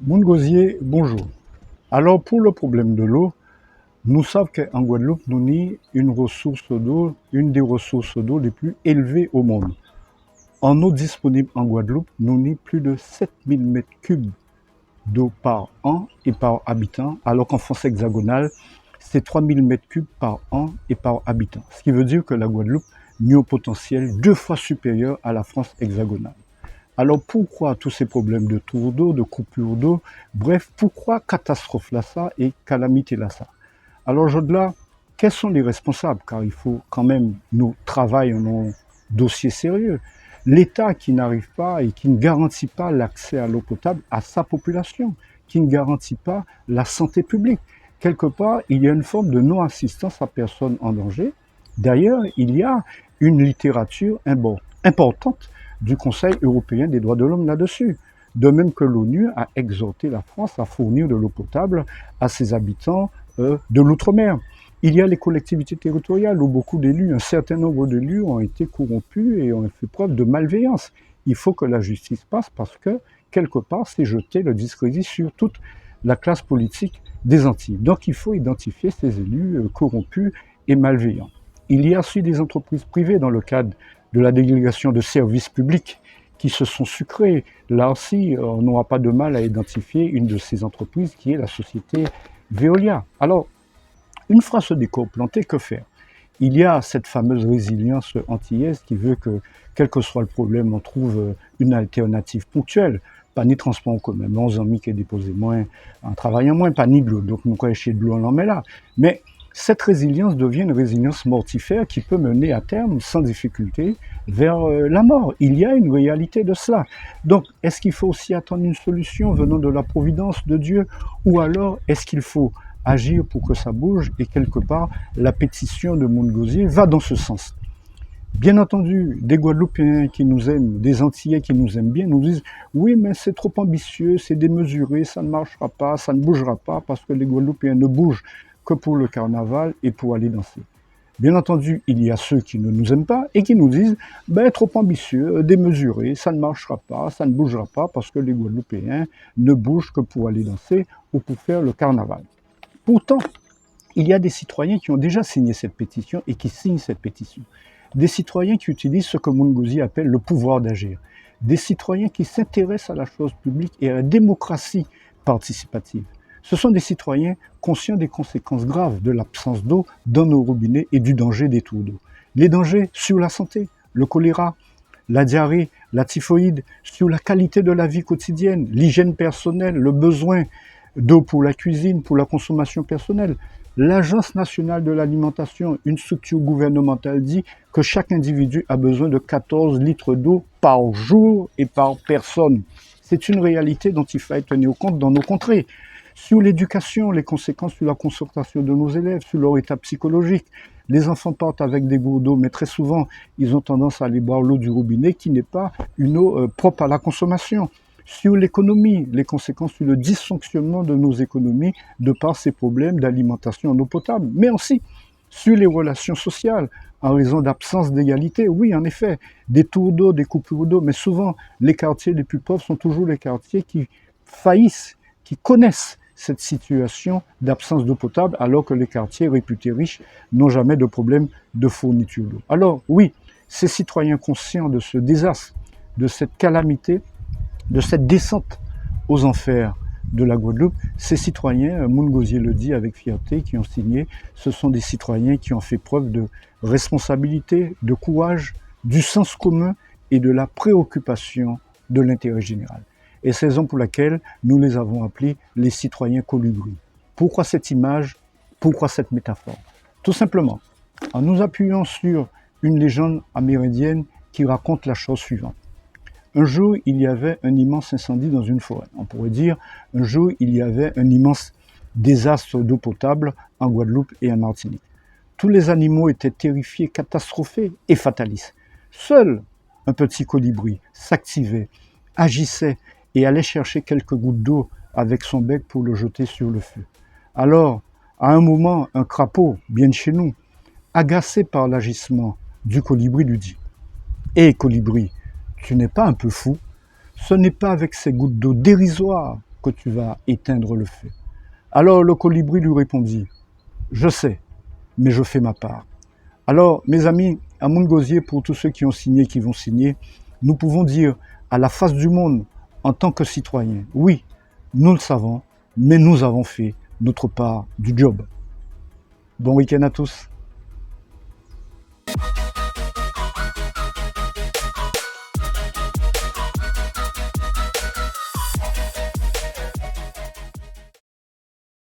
Moungosier, bonjour. Alors, pour le problème de l'eau, nous savons qu'en Guadeloupe, nous avons une ressource d'eau, une des ressources d'eau les plus élevées au monde. En eau disponible en Guadeloupe, nous avons plus de 7000 mètres cubes d'eau par an et par habitant, alors qu'en France hexagonale, c'est 3000 mètres cubes par an et par habitant. Ce qui veut dire que la Guadeloupe a un potentiel 2 fois supérieur à la France hexagonale. Alors pourquoi tous ces problèmes de tour d'eau, de coupure d'eau, bref, pourquoi catastrophe là ça et calamité là ça? Alors au-delà, quels sont les responsables? Car il faut quand même nous travailler nos dossiers sérieux. L'État qui n'arrive pas et qui ne garantit pas l'accès à l'eau potable à sa population, qui ne garantit pas la santé publique. Quelque part, il y a une forme de non-assistance à personne en danger. D'ailleurs, il y a une littérature importante du Conseil européen des droits de l'homme là-dessus. De même que l'ONU a exhorté la France à fournir de l'eau potable à ses habitants de l'outre-mer. Il y a les collectivités territoriales où beaucoup d'élus, un certain nombre d'élus ont été corrompus et ont fait preuve de malveillance. Il faut que la justice passe parce que, quelque part, c'est jeter le discrédit sur toute la classe politique des Antilles. Donc il faut identifier ces élus corrompus et malveillants. Il y a aussi des entreprises privées dans le cadre de la délégation de services publics qui se sont sucrés. Là aussi, on n'aura pas de mal à identifier une de ces entreprises qui est la société Veolia. Alors, une fois ce décor planté, que faire? Il y a cette fameuse résilience antillaise qui veut que, quel que soit le problème, on trouve une alternative ponctuelle. Pas ni transport en commun, mais on amis qui déposé moins, en travaillant moins, pas ni de l'eau. Donc, nous, quand chez de l'eau, on en met là. Mais cette résilience devient une résilience mortifère qui peut mener à terme, sans difficulté, vers la mort. Il y a une réalité de cela. Donc, est-ce qu'il faut aussi attendre une solution venant de la providence de Dieu, ou alors est-ce qu'il faut agir pour que ça bouge? Et quelque part, la pétition de Moungosier va dans ce sens. Bien entendu, des Guadeloupéens qui nous aiment, des Antillais qui nous aiment bien, nous disent oui, mais c'est trop ambitieux, c'est démesuré, ça ne marchera pas, ça ne bougera pas, parce que les Guadeloupéens ne bougent que pour le carnaval et pour aller danser. Bien entendu, il y a ceux qui ne nous aiment pas et qui nous disent ben, trop ambitieux, démesuré, ça ne marchera pas, ça ne bougera pas, parce que les Guadeloupéens ne bougent que pour aller danser ou pour faire le carnaval. Pourtant, il y a des citoyens qui ont déjà signé cette pétition et qui signent cette pétition. Des citoyens qui utilisent ce que Moungosier appelle le pouvoir d'agir. Des citoyens qui s'intéressent à la chose publique et à la démocratie participative. Ce sont des citoyens conscients des conséquences graves de l'absence d'eau dans nos robinets et du danger des tours d'eau. Les dangers sur la santé, le choléra, la diarrhée, la typhoïde, sur la qualité de la vie quotidienne, l'hygiène personnelle, le besoin d'eau pour la cuisine, pour la consommation personnelle. L'Agence nationale de l'alimentation, une structure gouvernementale, dit que chaque individu a besoin de 14 litres d'eau par jour et par personne. C'est une réalité dont il faut tenir compte dans nos contrées. Sur l'éducation, les conséquences sur la concentration de nos élèves, sur leur état psychologique. Les enfants partent avec des gourdes d'eau, mais très souvent, ils ont tendance à aller boire l'eau du robinet qui n'est pas une eau propre à la consommation. Sur l'économie, les conséquences sur le dysfonctionnement de nos économies de par ces problèmes d'alimentation en eau potable, mais aussi sur les relations sociales, en raison d'absence d'égalité. Oui, en effet, des tours d'eau, des coupures d'eau, mais souvent, les quartiers les plus pauvres sont toujours les quartiers qui faillissent, qui connaissent cette situation d'absence d'eau potable, alors que les quartiers réputés riches n'ont jamais de problème de fourniture d'eau. Alors oui, ces citoyens conscients de ce désastre, de cette calamité, de cette descente aux enfers de la Guadeloupe, ces citoyens, Moungosier le dit avec fierté, qui ont signé, ce sont des citoyens qui ont fait preuve de responsabilité, de courage, du sens commun et de la préoccupation de l'intérêt général. Et c'est la raison pour laquelle nous les avons appelés les citoyens colibris. Pourquoi cette image? Pourquoi cette métaphore? Tout simplement, en nous appuyant sur une légende amérindienne qui raconte la chose suivante. Un jour, il y avait un immense incendie dans une forêt. On pourrait dire, un jour, il y avait un immense désastre d'eau potable en Guadeloupe et en Martinique. Tous les animaux étaient terrifiés, catastrophés et fatalistes. Seul un petit colibri s'activait, agissait et allait chercher quelques gouttes d'eau avec son bec pour le jeter sur le feu. Alors, à un moment, un crapaud, bien de chez nous, agacé par l'agissement du colibri, lui dit « Hé colibri, tu n'es pas un peu fou? Ce n'est pas avec ces gouttes d'eau dérisoires que tu vas éteindre le feu. Alors le colibri lui répondit, je sais, mais je fais ma part. Alors, mes amis, à Montgausier, pour tous ceux qui ont signé, qui vont signer, nous pouvons dire à la face du monde, en tant que citoyens, oui, nous le savons, mais nous avons fait notre part du job. Bon week-end à tous.